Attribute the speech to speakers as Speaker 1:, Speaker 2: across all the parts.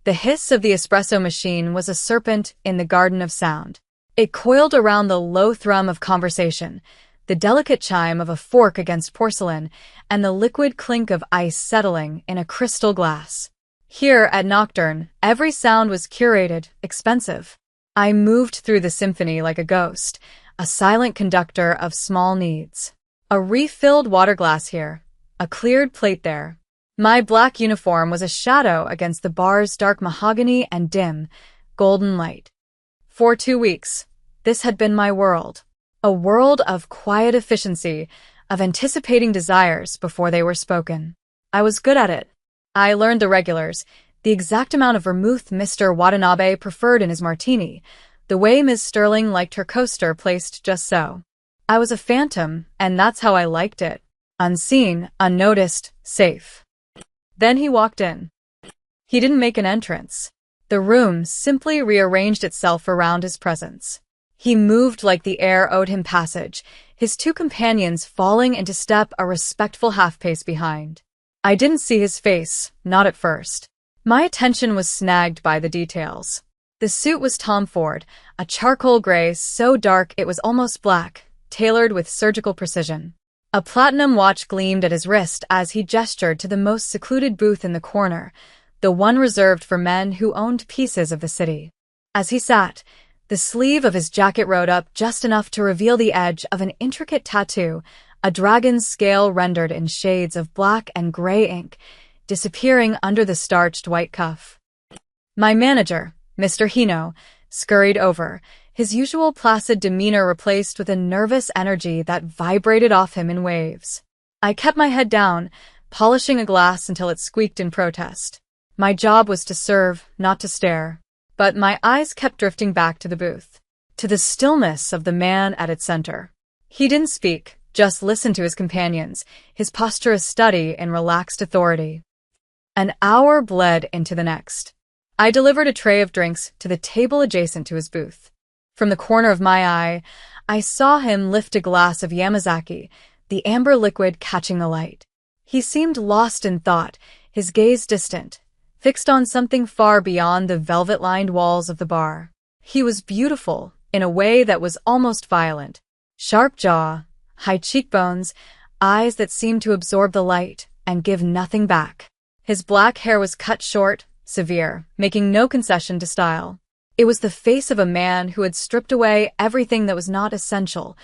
Speaker 1: The hiss of the espresso machine was a serpent in the garden of sound. It coiled around the low thrum of conversation, the delicate chime of a fork against porcelain, and the liquid clink of ice settling in a crystal glass. Here at Nocturn, every sound was curated, expensive. I moved through the symphony like a ghost, a silent conductor of small needs. A refilled water glass here, a cleared plate there. My black uniform was a shadow against the bar's dark mahogany and dim, golden light. For 2 weeks, this had been my world. A world of quiet efficiency, of anticipating desires before they were spoken. I was good at it. I learned the regulars, the exact amount of vermouth Mr. Watanabe preferred in his martini, the way Ms. Sterling liked her coaster placed just so. I was a phantom, and that's how I liked it. Unseen, unnoticed, safe. Then he walked in. He didn't make an entrance. The room simply rearranged itself around his presence. He moved like the air owed him passage, his 2 companions falling into step a respectful half-pace behind. I didn't see his face, not at first. My attention was snagged by the details. The suit was Tom Ford, a charcoal gray so dark it was almost black, tailored with surgical precision. A platinum watch gleamed at his wrist as he gestured to the most secluded booth in the corner, the one reserved for men who owned pieces of the city. As he sat, the sleeve of his jacket rode up just enough to reveal the edge of an intricate tattoo, a dragon's scale rendered in shades of black and gray ink, disappearing under the starched white cuff. My manager, Mr. Hino, scurried over, his usual placid demeanor replaced with a nervous energy that vibrated off him in waves. I kept my head down, polishing a glass until it squeaked in protest. My job was to serve, not to stare. But my eyes kept drifting back to the booth, to the stillness of the man at its center. He didn't speak, just listened to his companions, his posture a study in relaxed authority. An hour bled into the next. I delivered a tray of drinks to the table adjacent to his booth. From the corner of my eye, I saw him lift a glass of Yamazaki, the amber liquid catching the light. He seemed lost in thought, his gaze distant, fixed on something far beyond the velvet-lined walls of the bar. He was beautiful, in a way that was almost violent. Sharp jaw, high cheekbones, eyes that seemed to absorb the light and give nothing back. His black hair was cut short, severe, making no concession to style. It was the face of a man who had stripped away everything that was not essential,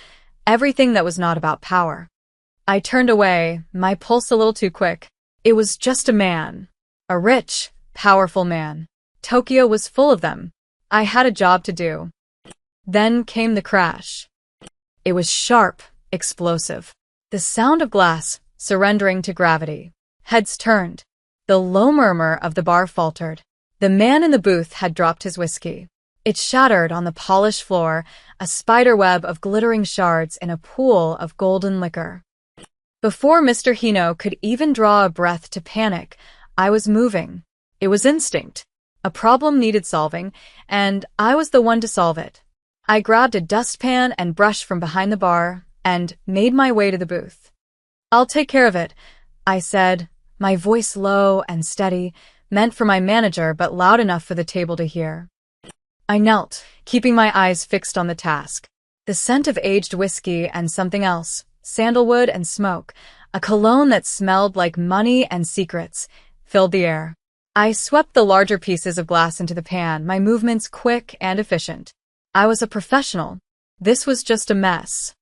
Speaker 1: everything that was not about power. I turned away, my pulse a little too quick. It was just a man. A rich, powerful man. Tokyo was full of them. I had a job to do. Then came the crash. It was sharp, explosive. The sound of glass surrendering to gravity. Heads turned. The low murmur of the bar faltered. The man in the booth had dropped his whiskey. It shattered on the polished floor, a spiderweb of glittering shards in a pool of golden liquor. Before Mr. Hino could even draw a breath to panic, I was moving. It was instinct. A problem needed solving, and I was the one to solve it. I grabbed a dustpan and brush from behind the bar and made my way to the booth. "I'll take care of it," I said, my voice low and steady, meant for my manager but loud enough for the table to hear. I knelt, keeping my eyes fixed on the task. The scent of aged whiskey and something else, sandalwood and smoke, a cologne that smelled like money and secrets, filled the air. I swept the larger pieces of glass into the pan, my movements quick and efficient. I was a professional. This was just a mess.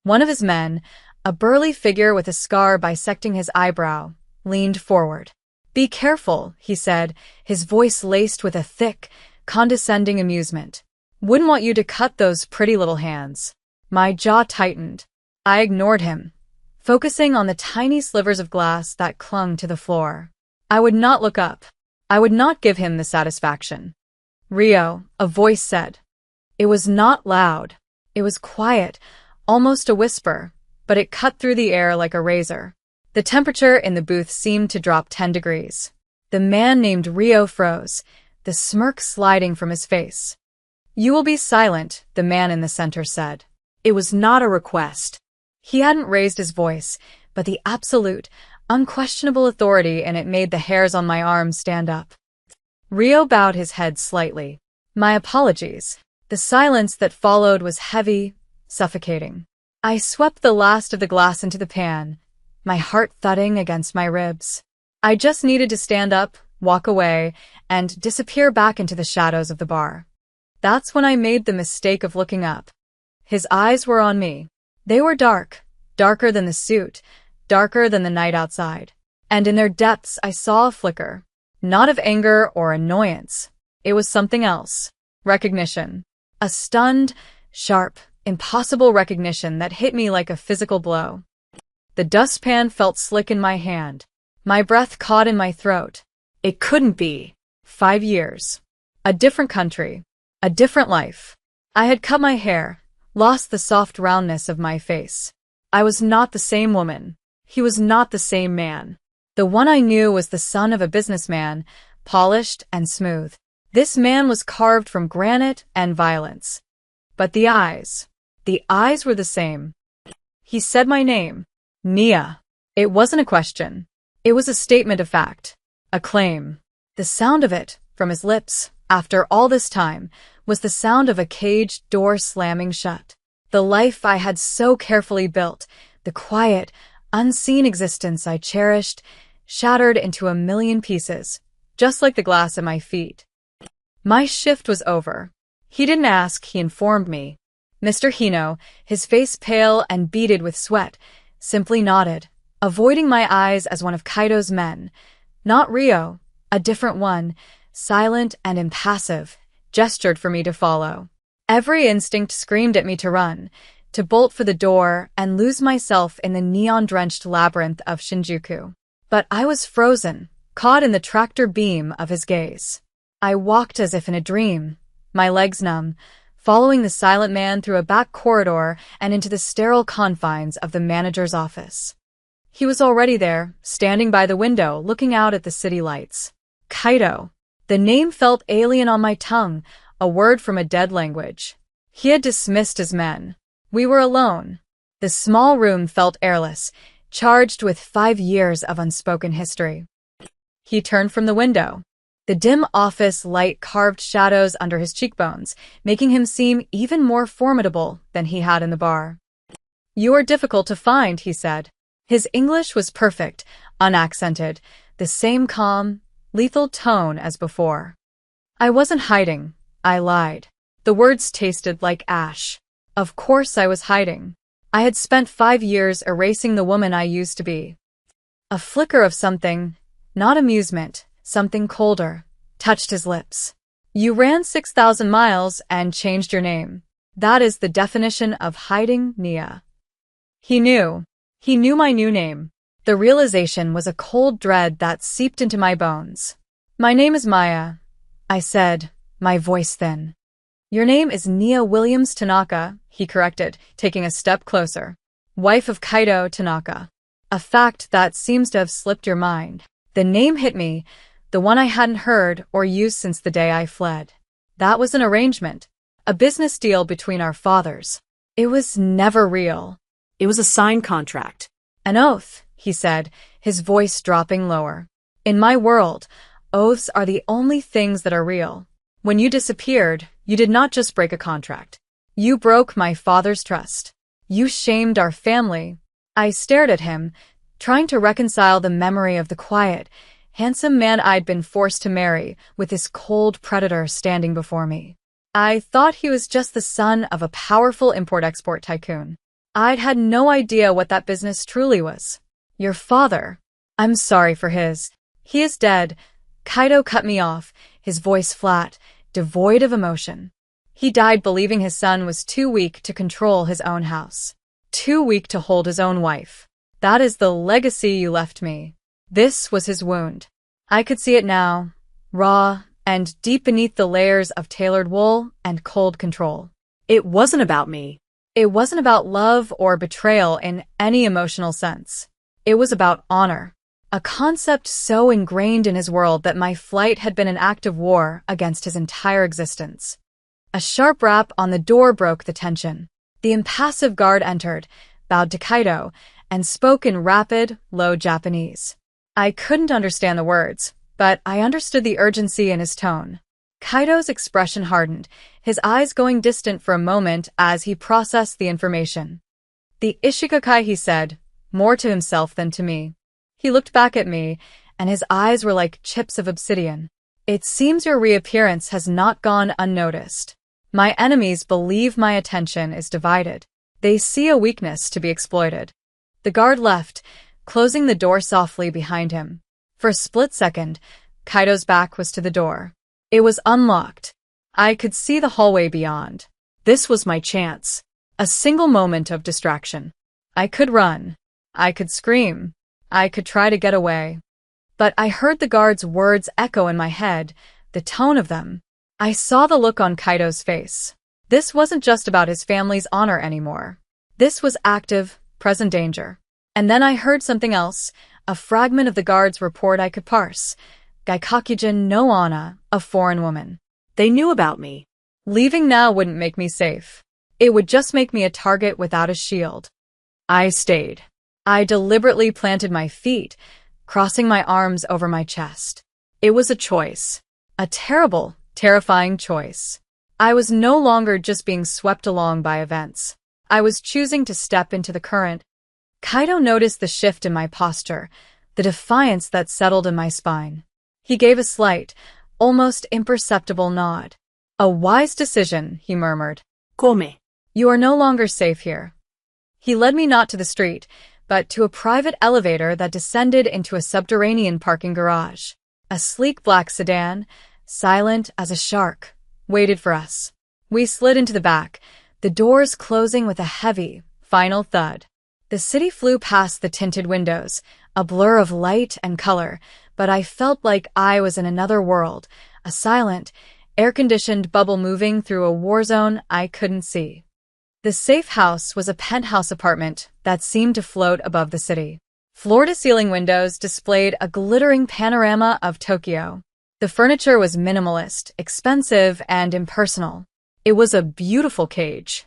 Speaker 1: One of his men, a burly figure with a scar bisecting his eyebrow, leaned forward. "Be careful," he said, his voice laced with a thick, condescending amusement. "Wouldn't want you to cut those pretty little hands." My jaw tightened. I ignored him, focusing on the tiny slivers of glass that clung to the floor. I would not look up. I would not give him the satisfaction. "Rio," a voice said. It was not loud. It was quiet, almost a whisper, but it cut through the air like a razor. The temperature in the booth seemed to drop 10 degrees. The man named Rio froze, the smirk sliding from his face. "You will be silent," the man in the center said. It was not a request. He hadn't raised his voice, but the absolute, unquestionable authority in it made the hairs on my arms stand up. Rio bowed his head slightly. My apologies. The silence that followed was heavy, suffocating. I swept the last of the glass into the pan, my heart thudding against my ribs. I just needed to stand up, walk away, and disappear back into the shadows of the bar. That's when I made the mistake of looking up. His eyes were on me. They were dark, darker than the suit, darker than the night outside. And in their depths I saw a flicker. Not of anger or annoyance. It was something else. Recognition. A stunned, sharp, impossible recognition that hit me like a physical blow. The dustpan felt slick in my hand. My breath caught in my throat. It couldn't be. 5 years. A different country. A different life. I had cut my hair, lost the soft roundness of my face. I was not the same woman. He was not the same man. The one I knew was the son of a businessman, polished and smooth. This man was carved from granite and violence. But the eyes were the same. He said my name, Nia. It wasn't a question. It was a statement of fact, a claim. The sound of it, from his lips, after all this time, was the sound of a caged door slamming shut. The life I had so carefully built, the quiet, unseen existence I cherished, shattered into a million pieces, just like the glass at my feet. My shift was over. He didn't ask, he informed me. Mr. Hino, his face pale and beaded with sweat, simply nodded, avoiding my eyes as one of Kaido's men. Not Rio, a different one, silent and impassive, gestured for me to follow. Every instinct screamed at me to run, to bolt for the door and lose myself in the neon-drenched labyrinth of Shinjuku. But I was frozen, caught in the tractor beam of his gaze. I walked as if in a dream, my legs numb, following the silent man through a back corridor and into the sterile confines of the manager's office. He was already there, standing by the window, looking out at the city lights. Kaido. The name felt alien on my tongue, a word from a dead language. He had dismissed his men. We were alone. The small room felt airless, charged with 5 years of unspoken history. He turned from the window. The dim office light carved shadows under his cheekbones, making him seem even more formidable than he had in the bar. "You are difficult to find," he said. His English was perfect, unaccented, the same calm, lethal tone as before. I wasn't hiding. I lied. The words tasted like ash. Of course I was hiding. I had spent 5 years erasing the woman I used to be. A flicker of something, not amusement, something colder, touched his lips. "You ran 6,000 miles and changed your name. That is the definition of hiding, Nia." He knew. He knew my new name. The realization was a cold dread that seeped into my bones. "My name is Maya," I said, my voice thin. "Your name is Nia Williams Tanaka," he corrected, taking a step closer. "Wife of Kaido Tanaka. A fact that seems to have slipped your mind." The name hit me, the one I hadn't heard or used since the day I fled. That was an arrangement, a business deal between our fathers. It was never real.
Speaker 2: It was a signed contract.
Speaker 1: "An oath," he said, his voice dropping lower. "In my world, oaths are the only things that are real. When you disappeared, you did not just break a contract. You broke my father's trust. You shamed our family." I stared at him, trying to reconcile the memory of the quiet, handsome man I'd been forced to marry with this cold predator standing before me. I thought he was just the son of a powerful import-export tycoon. I'd had no idea what that business truly was. "Your father. I'm sorry for his. He is dead." Kaido cut me off, his voice flat, devoid of emotion. "He died believing his son was too weak to control his own house. Too weak to hold his own wife. That is the legacy you left me." This was his wound. I could see it now, raw and deep beneath the layers of tailored wool and cold control.
Speaker 2: It wasn't about me.
Speaker 1: It wasn't about love or betrayal in any emotional sense. It was about honor, a concept so ingrained in his world that my flight had been an act of war against his entire existence. A sharp rap on the door broke the tension. The impassive guard entered, bowed to Kaido, and spoke in rapid, low Japanese. I couldn't understand the words, but I understood the urgency in his tone. Kaido's expression hardened, his eyes going distant for a moment as he processed the information. The Ishikakai, he said, more to himself than to me. He looked back at me, and his eyes were like chips of obsidian. It seems your reappearance has not gone unnoticed. My enemies believe my attention is divided. They see a weakness to be exploited. The guard left, closing the door softly behind him. For a split second, Kaido's back was to the door. It was unlocked. I could see the hallway beyond. This was my chance. A single moment of distraction. I could run. I could scream. I could try to get away. But I heard the guard's words echo in my head, the tone of them. I saw the look on Kaido's face. This wasn't just about his family's honor anymore. This was active, present danger. And then I heard something else, a fragment of the guard's report I could parse. Gaikakujin no Ana, a foreign woman.
Speaker 2: They knew about me.
Speaker 1: Leaving now wouldn't make me safe. It would just make me a target without a shield. I stayed. I deliberately planted my feet, crossing my arms over my chest. It was a choice. A terrible, terrifying choice. I was no longer just being swept along by events. I was choosing to step into the current. Kaido noticed the shift in my posture, the defiance that settled in my spine. He gave a slight, almost imperceptible nod. A wise decision, he murmured.
Speaker 2: Come.
Speaker 1: You are no longer safe here. He led me not to the street, but to a private elevator that descended into a subterranean parking garage. A sleek black sedan, silent as a shark, waited for us. We slid into the back, the doors closing with a heavy, final thud. The city flew past the tinted windows, a blur of light and color, but I felt like I was in another world, a silent, air-conditioned bubble moving through a war zone I couldn't see. The safe house was a penthouse apartment that seemed to float above the city. Floor-to-ceiling windows displayed a glittering panorama of Tokyo. The furniture was minimalist, expensive, and impersonal. It was a beautiful cage.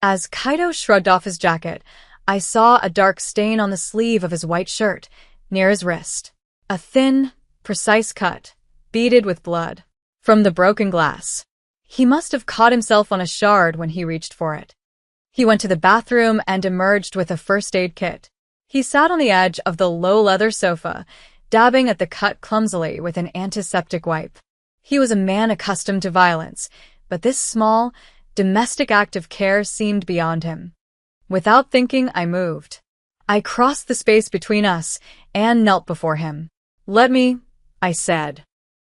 Speaker 1: As Kaido shrugged off his jacket, I saw a dark stain on the sleeve of his white shirt, near his wrist. A thin, precise cut, beaded with blood. From the broken glass. He must have caught himself on a shard when he reached for it. He went to the bathroom and emerged with a first aid kit. He sat on the edge of the low leather sofa, dabbing at the cut clumsily with an antiseptic wipe. He was a man accustomed to violence, but this small, domestic act of care seemed beyond him. Without thinking, I moved. I crossed the space between us and knelt before him. "Let me," I said.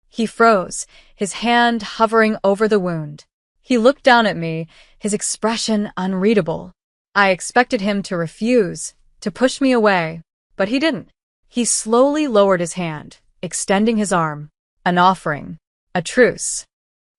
Speaker 1: He froze, his hand hovering over the wound. He looked down at me, his expression unreadable. I expected him to refuse, to push me away, but he didn't. He slowly lowered his hand, extending his arm. An offering. A truce.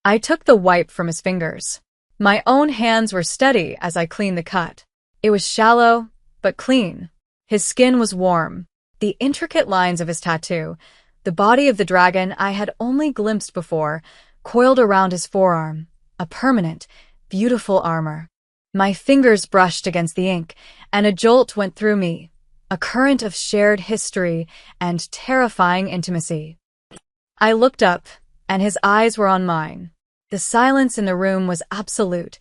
Speaker 1: I took the wipe from his fingers. My own hands were steady as I cleaned the cut. It was shallow, but clean. His skin was warm. The intricate lines of his tattoo, the body of the dragon I had only glimpsed before, coiled around his forearm, a permanent, beautiful armor. My fingers brushed against the ink, and a jolt went through me, a current of shared history and terrifying intimacy. I looked up, and his eyes were on mine. The silence in the room was absolute,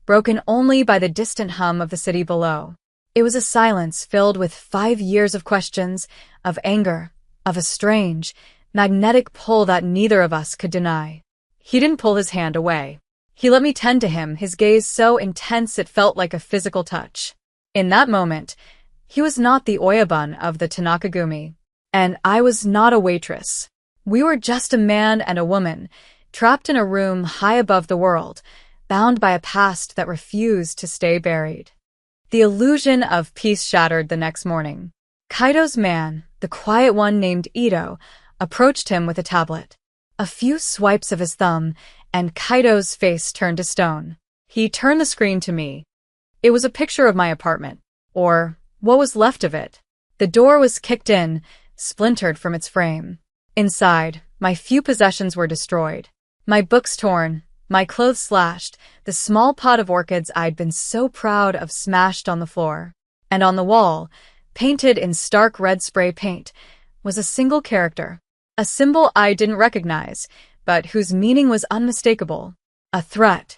Speaker 1: broken only by the distant hum of the city below. It was a silence filled with 5 years of questions, of anger, of a strange, magnetic pull that neither of us could deny. He didn't pull his hand away. He let me tend to him, his gaze so intense it felt like a physical touch. In that moment, he was not the Oyabun of the Tanakagumi, and I was not a waitress. We were just a man and a woman, trapped in a room high above the world, bound by a past that refused to stay buried. The illusion of peace shattered the next morning. Kaido's man, the quiet one named Ito, approached him with a tablet. A few swipes of his thumb, and Kaido's face turned to stone. He turned the screen to me. It was a picture of my apartment, or what was left of it. The door was kicked in, splintered from its frame. Inside, my few possessions were destroyed. My books torn, my clothes slashed, the small pot of orchids I'd been so proud of smashed on the floor. And on the wall, painted in stark red spray paint, was a single character. A symbol I didn't recognize, but whose meaning was unmistakable. A threat.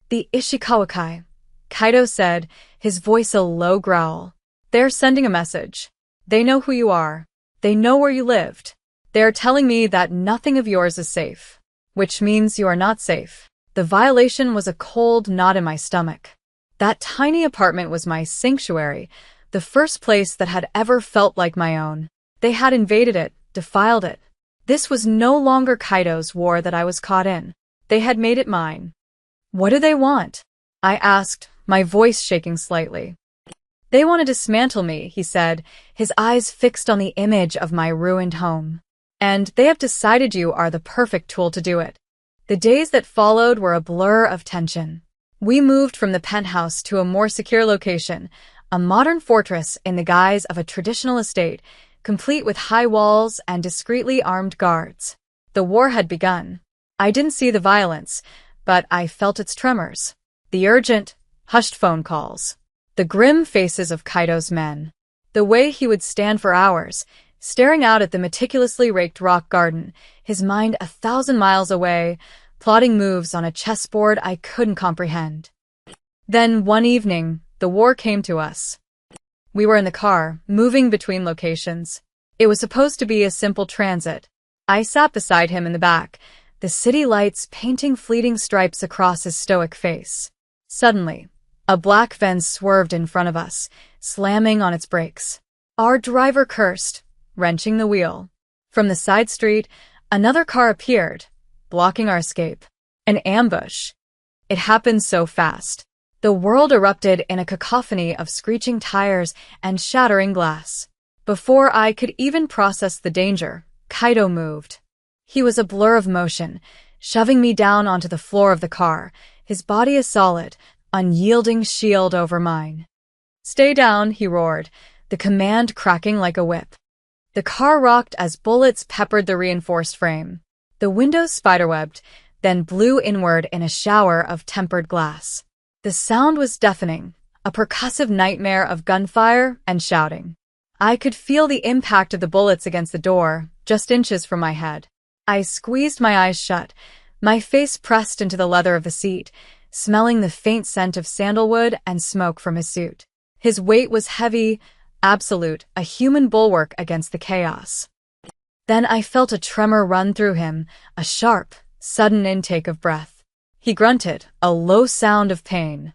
Speaker 1: "The Ishikawakai," Kaido said, his voice a low growl. "They're sending a message. They know who you are. They know where you lived. They're telling me that nothing of yours is safe. Which means you are not safe." The violation was a cold knot in my stomach. That tiny apartment was my sanctuary, the first place that had ever felt like my own. They had invaded it, defiled it. This was no longer Kaido's war that I was caught in. They had made it mine. "What do they want?" I asked, my voice shaking slightly. "They want to dismantle me," he said, his eyes fixed on the image of my ruined home. "And they have decided you are the perfect tool to do it." The days that followed were a blur of tension. We moved from the penthouse to a more secure location, a modern fortress in the guise of a traditional estate, complete with high walls and discreetly armed guards. The war had begun. I didn't see the violence, but I felt its tremors. The urgent, hushed phone calls. The grim faces of Kaido's men. The way he would stand for hours, staring out at the meticulously raked rock garden, his mind 1,000 miles away, plotting moves on a chessboard I couldn't comprehend. Then, one evening, the war came to us. We were in the car, moving between locations. It was supposed to be a simple transit. I sat beside him in the back, the city lights painting fleeting stripes across his stoic face. Suddenly, a black van swerved in front of us, slamming on its brakes. Our driver cursed, wrenching the wheel. From the side street, another car appeared, blocking our escape. An ambush. It happened so fast. The world erupted in a cacophony of screeching tires and shattering glass. Before I could even process the danger, Kaido moved. He was a blur of motion, shoving me down onto the floor of the car, his body a solid, unyielding shield over mine. "Stay down," he roared, the command cracking like a whip. The car rocked as bullets peppered the reinforced frame. The windows spiderwebbed, then blew inward in a shower of tempered glass. The sound was deafening, a percussive nightmare of gunfire and shouting. I could feel the impact of the bullets against the door, just inches from my head. I squeezed my eyes shut, my face pressed into the leather of the seat, smelling the faint scent of sandalwood and smoke from his suit. His weight was heavy, absolute, a human bulwark against the chaos. Then I felt a tremor run through him, a sharp, sudden intake of breath. He grunted, a low sound of pain.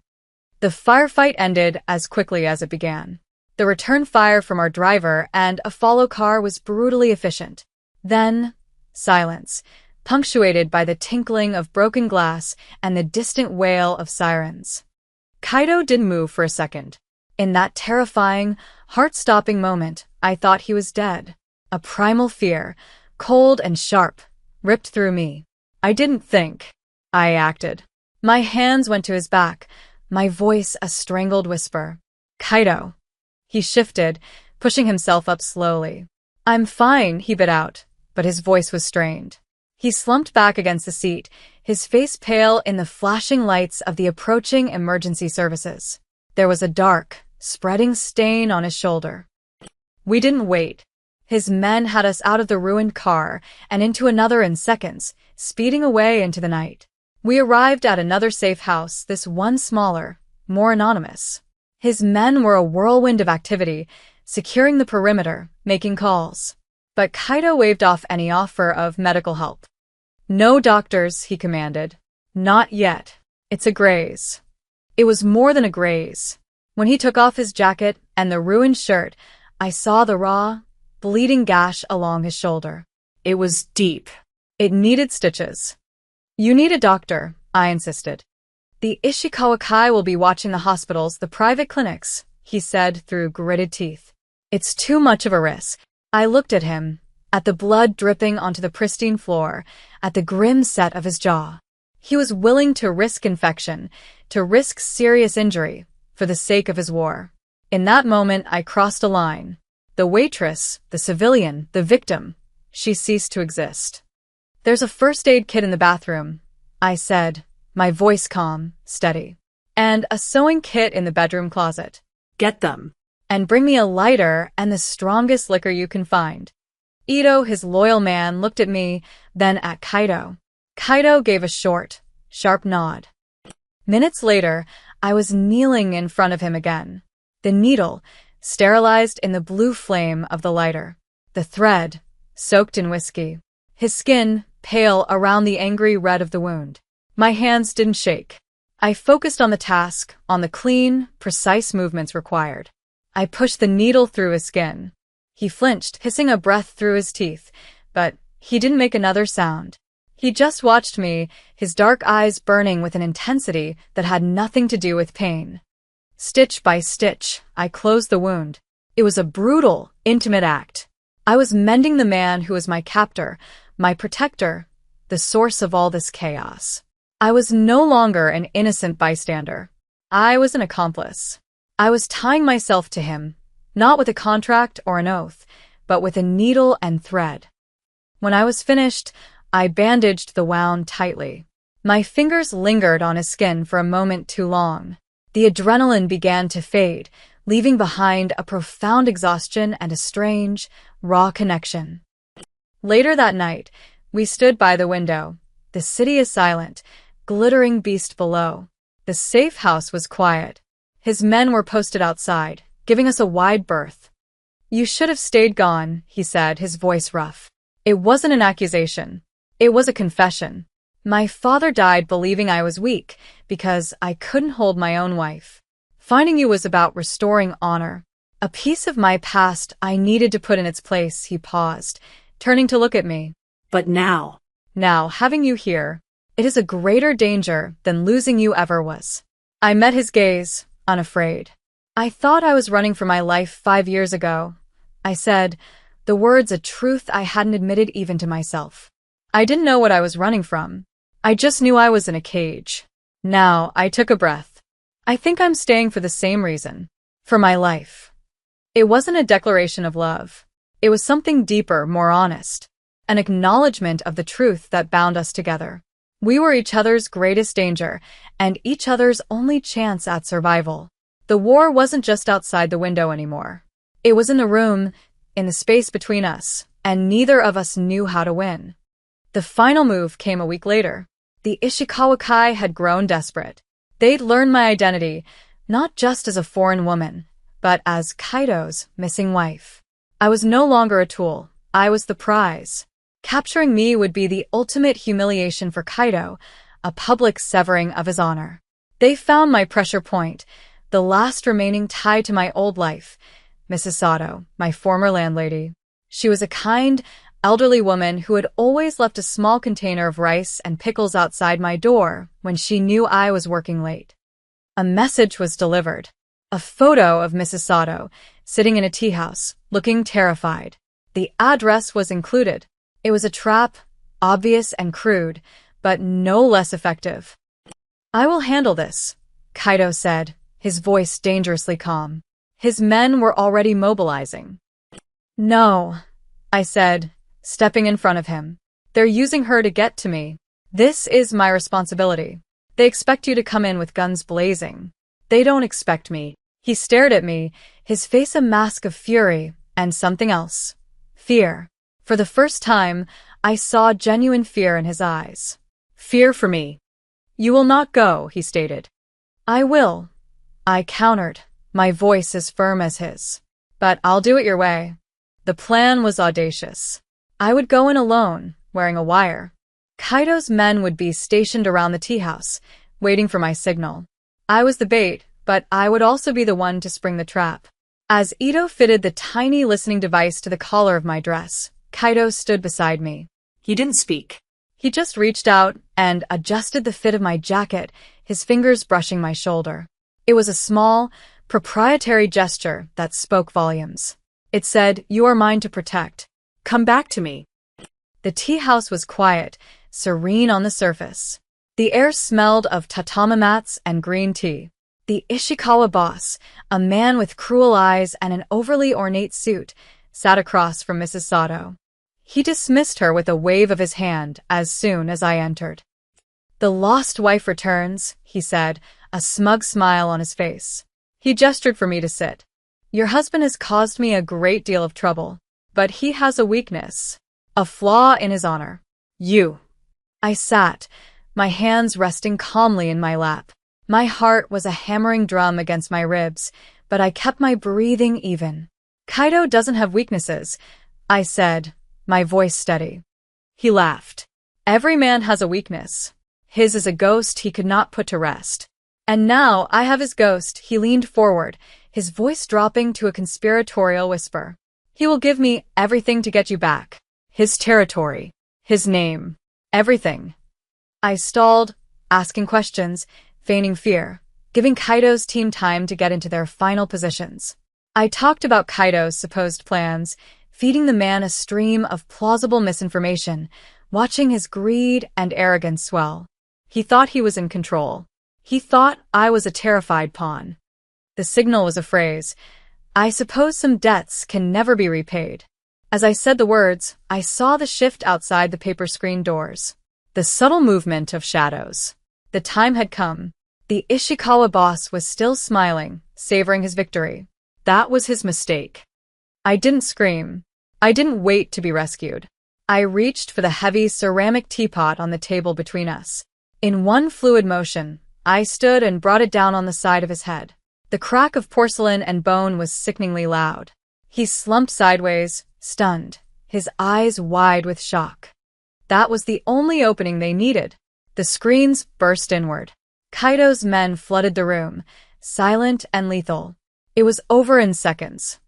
Speaker 1: The firefight ended as quickly as it began. The return fire from our driver and a follow car was brutally efficient. Then, silence, punctuated by the tinkling of broken glass and the distant wail of sirens. Kaido didn't move for a second. In that terrifying, heart-stopping moment, I thought he was dead. A primal fear, cold and sharp, ripped through me. I didn't think. I acted. My hands went to his back, my voice a strangled whisper. "Kaido." He shifted, pushing himself up slowly. "I'm fine," he bit out, but his voice was strained. He slumped back against the seat, his face pale in the flashing lights of the approaching emergency services. There was a dark, spreading stain on his shoulder. We didn't wait. His men had us out of the ruined car and into another in seconds, speeding away into the night. We arrived at another safe house, this one smaller, more anonymous. His men were a whirlwind of activity, securing the perimeter, making calls. But Kaido waved off any offer of medical help. "No doctors," he commanded. "Not yet. It's a graze." It was more than a graze. When he took off his jacket and the ruined shirt, I saw the raw, bleeding gash along his shoulder. It was deep. It needed stitches. "You need a doctor," I insisted. "The Ishikawa Kai will be watching the hospitals, the private clinics," he said through gritted teeth. "It's too much of a risk." I looked at him, at the blood dripping onto the pristine floor, at the grim set of his jaw. He was willing to risk infection, to risk serious injury, for the sake of his war. In that moment, I crossed a line. The waitress, the civilian, the victim, she ceased to exist. "There's a first aid kit in the bathroom," I said, my voice calm, steady. "And a sewing kit in the bedroom closet."
Speaker 2: Get them.
Speaker 1: "And bring me a lighter and the strongest liquor you can find." Ito, his loyal man, looked at me, then at Kaito. Kaito gave a short, sharp nod. Minutes later, I was kneeling in front of him again. The needle, sterilized in the blue flame of the lighter. The thread, soaked in whiskey. His skin, pale around the angry red of the wound. My hands didn't shake. I focused on the task, on the clean, precise movements required. I pushed the needle through his skin. He flinched, hissing a breath through his teeth, but he didn't make another sound. He just watched me, his dark eyes burning with an intensity that had nothing to do with pain. Stitch by stitch, I closed the wound. It was a brutal, intimate act. I was mending the man who was my captor, my protector, the source of all this chaos. I was no longer an innocent bystander. I was an accomplice. I was tying myself to him, not with a contract or an oath, but with a needle and thread. When I was finished, I bandaged the wound tightly. My fingers lingered on his skin for a moment too long. The adrenaline began to fade, leaving behind a profound exhaustion and a strange, raw connection. Later that night, we stood by the window. The city is silent, glittering beast below. The safe house was quiet. His men were posted outside, giving us a wide berth. "You should have stayed gone," he said, his voice rough. It wasn't an accusation. It was a confession. My father died believing I was weak because I couldn't hold my own wife. Finding you was about restoring honor. A piece of my past I needed to put in its place. He paused, turning to look at me.
Speaker 2: But now,
Speaker 1: having you here, it is a greater danger than losing you ever was. I met his gaze, unafraid. "I thought I was running for my life 5 years ago," I said, the words a truth I hadn't admitted even to myself. I didn't know what I was running from. I just knew I was in a cage. Now, I took a breath. "I think I'm staying for the same reason. For my life." It wasn't a declaration of love. It was something deeper, more honest. An acknowledgement of the truth that bound us together. We were each other's greatest danger, and each other's only chance at survival. The war wasn't just outside the window anymore. It was in the room, in the space between us, and neither of us knew how to win. The final move came a week later. The Ishikawa Kai had grown desperate. They'd learned my identity, not just as a foreign woman, but as Kaito's missing wife. I was no longer a tool. I was the prize. Capturing me would be the ultimate humiliation for Kaito, a public severing of his honor. They found my pressure point, the last remaining tie to my old life, Mrs. Sato, my former landlady. She was a kind, elderly woman who had always left a small container of rice and pickles outside my door when she knew I was working late. A message was delivered. A photo of Mrs. Sato, sitting in a tea house, looking terrified. The address was included. It was a trap, obvious and crude, but no less effective. "I will handle this," Kaito said, his voice dangerously calm. His men were already mobilizing. "No," I said, stepping in front of him. "They're using her to get to me. This is my responsibility. They expect you to come in with guns blazing. They don't expect me." He stared at me, his face a mask of fury and something else. Fear. For the first time, I saw genuine fear in his eyes. Fear for me. "You will not go," he stated. "I will," I countered, my voice as firm as his. "But I'll do it your way." The plan was audacious. I would go in alone, wearing a wire. Kaito's men would be stationed around the tea house, waiting for my signal. I was the bait, but I would also be the one to spring the trap. As Ito fitted the tiny listening device to the collar of my dress, Kaito stood beside me.
Speaker 2: He didn't speak.
Speaker 1: He just reached out and adjusted the fit of my jacket, his fingers brushing my shoulder. It was a small, proprietary gesture that spoke volumes. It said, "You are mine to protect. Come back to me." The tea house was quiet, serene on the surface. The air smelled of tatami mats and green tea. The Ishikawa boss, a man with cruel eyes and an overly ornate suit, sat across from Mrs. Sato. He dismissed her with a wave of his hand as soon as I entered. "The lost wife returns," he said, a smug smile on his face. He gestured for me to sit. "Your husband has caused me a great deal of trouble. But he has a weakness. A flaw in his honor. You. I sat, my hands resting calmly in my lap. My heart was a hammering drum against my ribs, but I kept my breathing even. Kaido doesn't have weaknesses, I said, my voice steady. He laughed. Every man has a weakness. His is a ghost he could not put to rest. And now I have his ghost. He leaned forward, his voice dropping to a conspiratorial whisper. He will give me everything to get you back. His territory. His name. Everything. I stalled, asking questions, feigning fear, giving Kaido's team time to get into their final positions. I talked about Kaido's supposed plans, feeding the man a stream of plausible misinformation, watching his greed and arrogance swell. He thought he was in control. He thought I was a terrified pawn. The signal was a phrase. I suppose some debts can never be repaid. As I said the words, I saw the shift outside the paper screen doors. The subtle movement of shadows. The time had come. The Ishikawa boss was still smiling, savoring his victory. That was his mistake. I didn't scream. I didn't wait to be rescued. I reached for the heavy ceramic teapot on the table between us. In one fluid motion, I stood and brought it down on the side of his head. The crack of porcelain and bone was sickeningly loud. He slumped sideways, stunned, his eyes wide with shock. That was the only opening they needed. The screens burst inward. Kaido's men flooded the room, silent and lethal. It was over in seconds.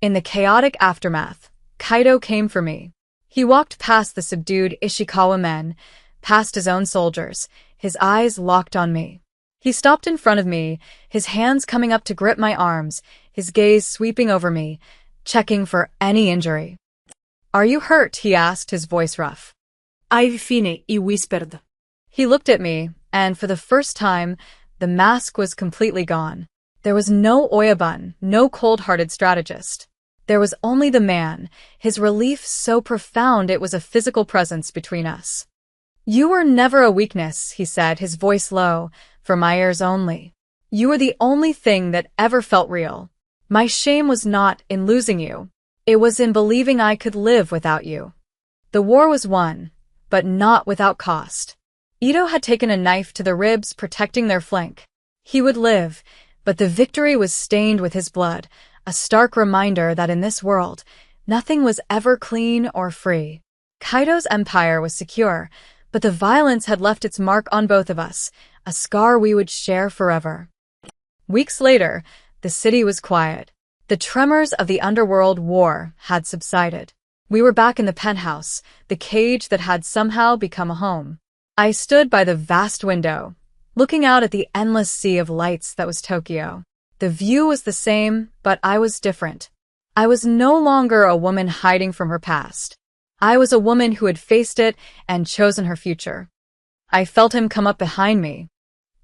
Speaker 1: In the chaotic aftermath, Kaido came for me. He walked past the subdued Ishikawa men, past his own soldiers, his eyes locked on me. He stopped in front of me, his hands coming up to grip my arms, his gaze sweeping over me, checking for any injury. Are you hurt? He asked, his voice rough.
Speaker 2: I fine, he whispered.
Speaker 1: He looked at me, and for the first time, the mask was completely gone. There was no Oyabun, no cold-hearted strategist. There was only the man, his relief so profound it was a physical presence between us. You were never a weakness, he said, his voice low, for my ears only. You were the only thing that ever felt real. My shame was not in losing you. It was in believing I could live without you. The war was won, but not without cost. Ito had taken a knife to the ribs, protecting their flank. He would live, but the victory was stained with his blood, a stark reminder that in this world, nothing was ever clean or free. Kaido's empire was secure, but the violence had left its mark on both of us, a scar we would share forever. Weeks later, the city was quiet. The tremors of the Underworld war had subsided. We were back in the penthouse, the cage that had somehow become a home. I stood by the vast window, looking out at the endless sea of lights that was Tokyo. The view was the same, but I was different. I was no longer a woman hiding from her past. I was a woman who had faced it and chosen her future. I felt him come up behind me.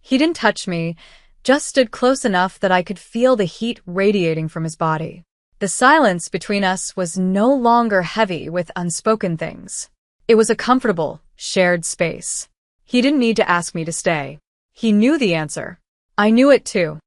Speaker 1: He didn't touch me, just stood close enough that I could feel the heat radiating from his body. The silence between us was no longer heavy with unspoken things. It was a comfortable, shared space. He didn't need to ask me to stay. He knew the answer. I knew it too.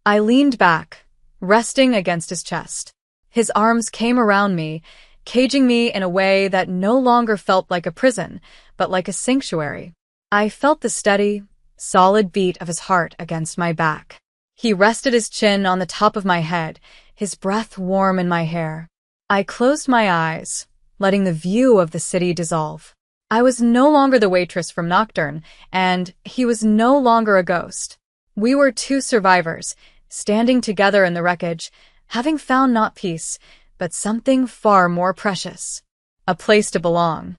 Speaker 1: I leaned back, resting against his chest. His arms came around me, caging me in a way that no longer felt like a prison, but like a sanctuary. I felt the steady, solid beat of his heart against my back. He rested his chin on the top of my head, his breath warm in my hair. I closed my eyes, letting the view of the city dissolve. I was no longer the waitress from Nocturn, and he was no longer a ghost. We were two survivors, standing together in the wreckage, having found not peace, but something far more precious. A place to belong.